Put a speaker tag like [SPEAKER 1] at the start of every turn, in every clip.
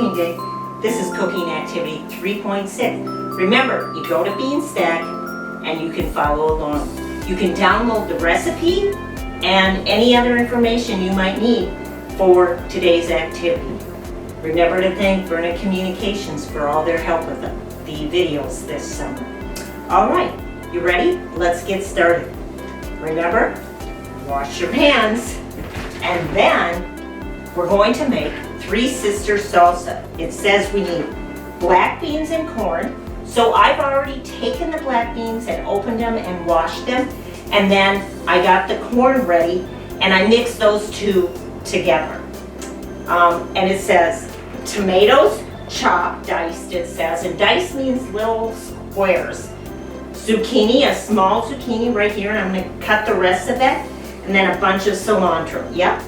[SPEAKER 1] cooking day. This is cooking activity 3.6. Remember, you go to Beanstack and you can follow along. You can download the recipe and any other information you might need for today's activity. Remember to thank Verna Communications for all their help with the videos this summer. All right, you ready? Let's get started. Remember, wash your hands, and then we're going to make 3 Sisters Salsa. It says we need black beans and corn. So I've already taken the black beans and opened them and washed them, and then I got the corn ready and I mixed those two together. And it says tomatoes chopped, diced it says, and diced means little squares. Zucchini, a small zucchini right here, and I'm going to cut the rest of that, and then a bunch of cilantro. Yep.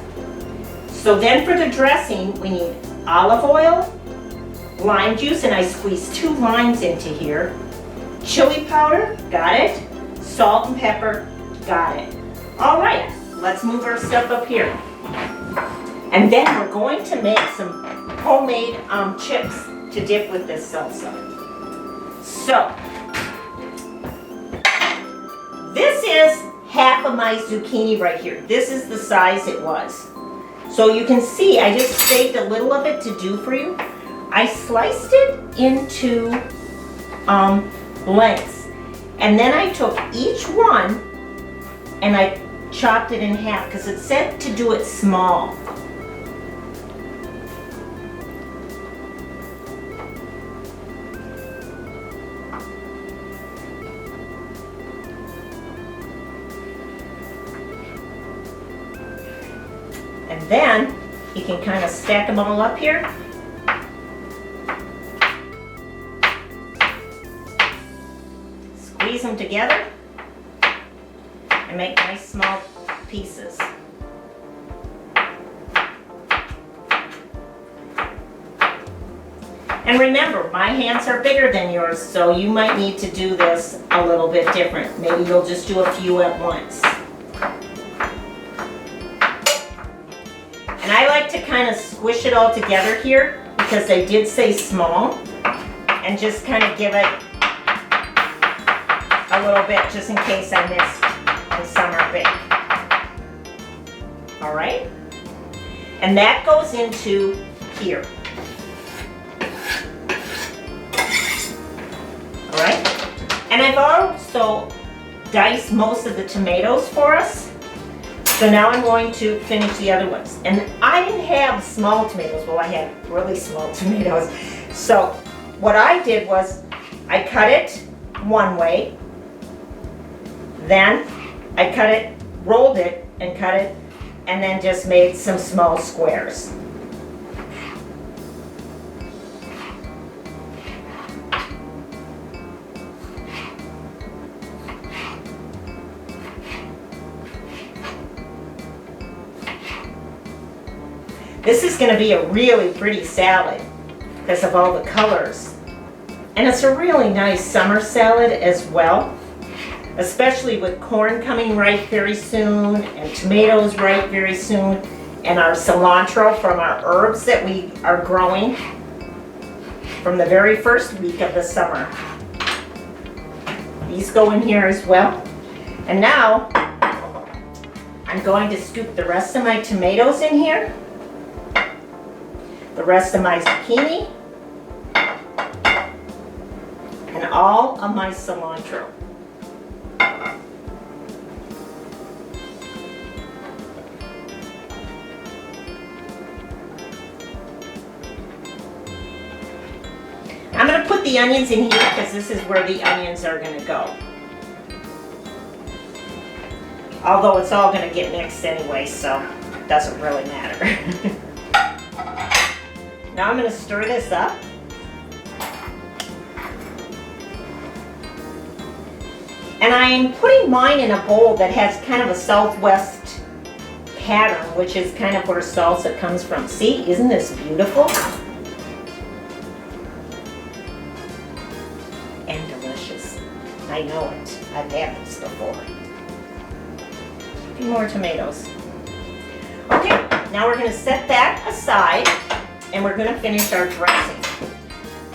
[SPEAKER 1] So then for the dressing, we need olive oil, lime juice, and I squeezed 2 limes into here, chili powder, got it, salt and pepper, got it. All right, let's move our stuff up here. And then we're going to make some homemade chips to dip with this salsa. So, this is half of my zucchini right here. This is the size it was. So you can see I just saved a little of it to do for you. I sliced it into lengths, and then I took each one and I chopped it in half because it said to do it small. And then you can kind of stack them all up here. Squeeze them together and make nice small pieces. And remember, my hands are bigger than yours, so you might need to do this a little bit different. Maybe you'll just do a few at once. And I like to kind of squish it all together here because they did say small, and just kind of give it a little bit just in case I missed and some are big. All right? And that goes into here. All right? And I've also diced most of the tomatoes for us. So now I'm going to finish the other ones. And I didn't have small tomatoes. Well, I had really small tomatoes. So what I did was I cut it one way. Then I cut it, rolled it, and cut it, and then just made some small squares. This is going to be a really pretty salad because of all the colors. And it's a really nice summer salad as well, especially with corn coming ripe very soon and tomatoes ripe very soon, and our cilantro from our herbs that we are growing from the very first week of the summer. These go in here as well. And now I'm going to scoop the rest of my tomatoes in here, the rest of my zucchini, and all of my cilantro. I'm going to put the onions in here because this is where the onions are going to go. Although it's all going to get mixed anyway, so it doesn't really matter. Now I'm going to stir this up. And I'm putting mine in a bowl that has kind of a southwest pattern, which is kind of where salsa comes from. See, isn't this beautiful? And delicious. I know it. I've had this before. A few more tomatoes. Okay, now we're going to set that aside. and we're going to finish our dressing.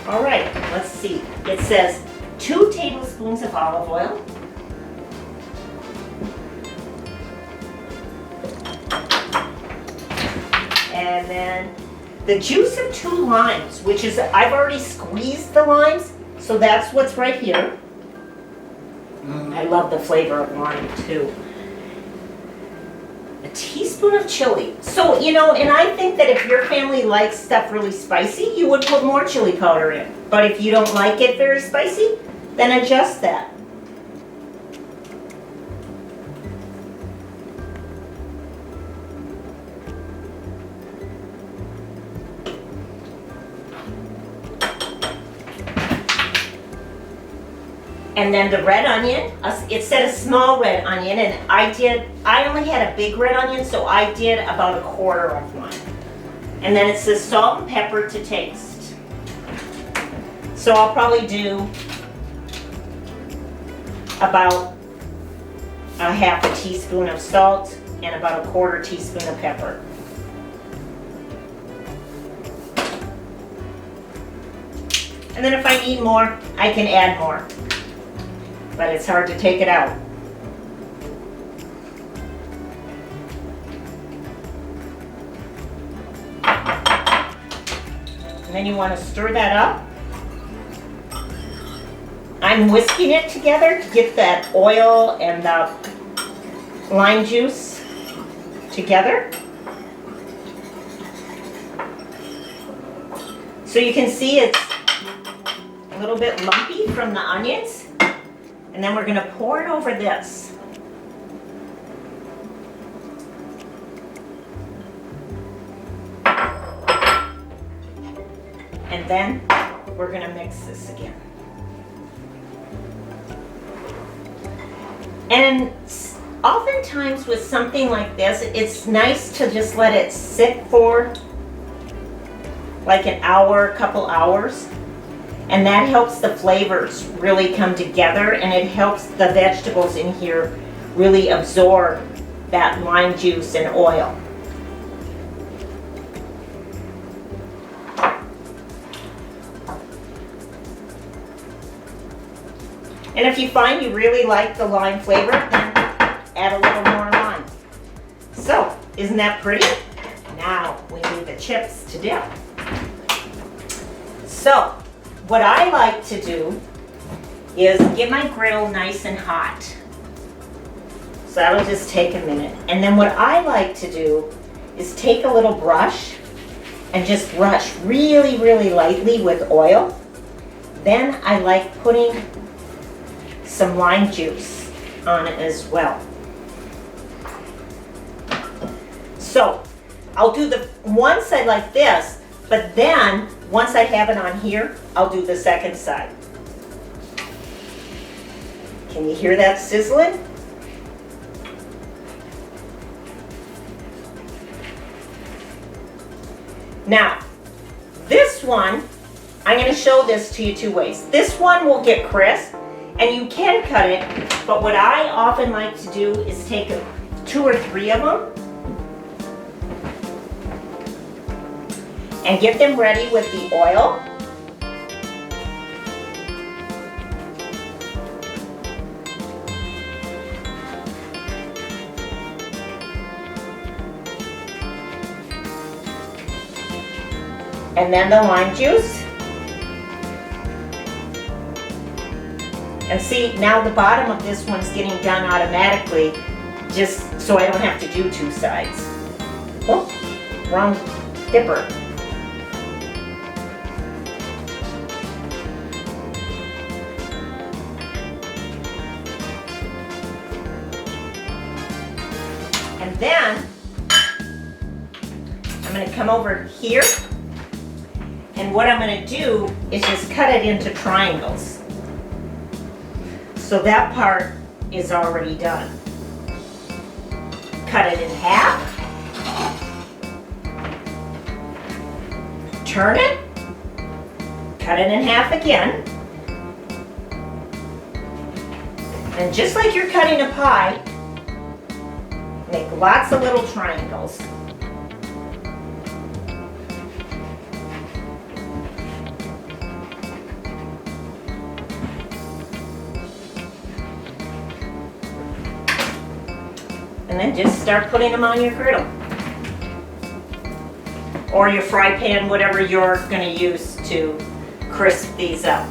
[SPEAKER 1] All right, let's see. It says 2 tablespoons of olive oil. And then the juice of 2 limes, which is, I've already squeezed the limes, so that's what's right here. I love the flavor of lime too. A teaspoon of chili. So, you know, and I think that if your family likes stuff really spicy, you would put more chili powder in. But if you don't like it very spicy, then adjust that. And then the red onion, it said a small red onion, and I only had a big red onion, so I did about a quarter of one. And then it says salt and pepper to taste. So I'll probably do about a half a teaspoon of salt and about a quarter teaspoon of pepper. And then if I need more, I can add more. But it's hard to take it out. And then you want to stir that up. I'm whisking it together to get that oil and the lime juice together. So you can see it's a little bit lumpy from the onions. And then we're going to pour it over this. And then we're going to mix this again. And oftentimes with something like this, it's nice to just let it sit for like an hour, a couple hours. And that helps the flavors really come together, and it helps the vegetables in here really absorb that lime juice and oil. And if you find you really like the lime flavor, then add a little more lime. So, isn't that pretty? Now we need the chips to dip. So, what I like to do is get my grill nice and hot. So that'll just take a minute. And then what I like to do is take a little brush and just brush really, really lightly with oil. Then I like putting some lime juice on it as well. So I'll do the one side like this, but then once I have it on here, I'll do the second side. Can you hear that sizzling? Now, this one, I'm going to show this to you 2 ways. This one will get crisp, and you can cut it, but what I often like to do is take 2 or 3 of them and get them ready with the oil. And then the lime juice. And see, now the bottom of this one's getting done automatically, just so I don't have to do 2 sides. Oh, wrong dipper. And then I'm going to come over here, and what I'm going to do is just cut it into triangles. So that part is already done. Cut it in half. Turn it. Cut it in half again. And just like you're cutting a pie, make lots of little triangles. And then just start putting them on your griddle. Or your fry pan, whatever you're gonna use to crisp these up.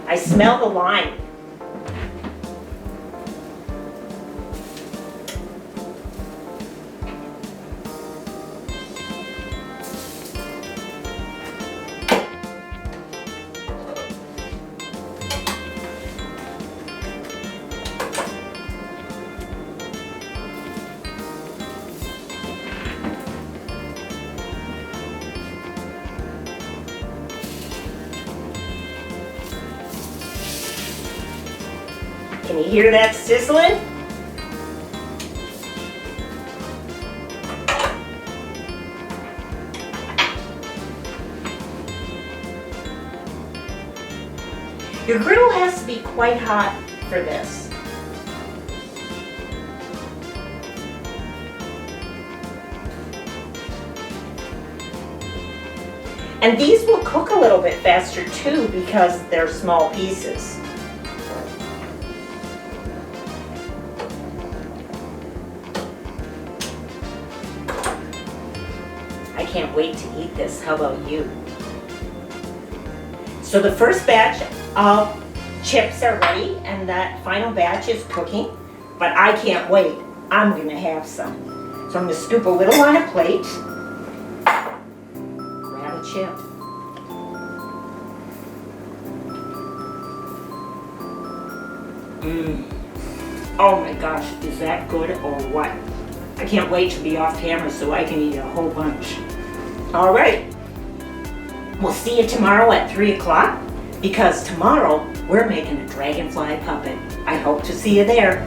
[SPEAKER 1] I smell the lime. Can you hear that sizzling? Your griddle has to be quite hot for this. And these will cook a little bit faster too because they're small pieces. I can't wait to eat this. How about you? So the first batch of chips are ready and that final batch is cooking, but I can't wait. I'm gonna have some. So I'm gonna scoop a little on a plate, grab a chip. Oh my gosh, is that good or what? I can't wait to be off camera so I can eat a whole bunch. All right, we'll see you tomorrow at 3 o'clock because tomorrow we're making a dragonfly puppet. I hope to see you there.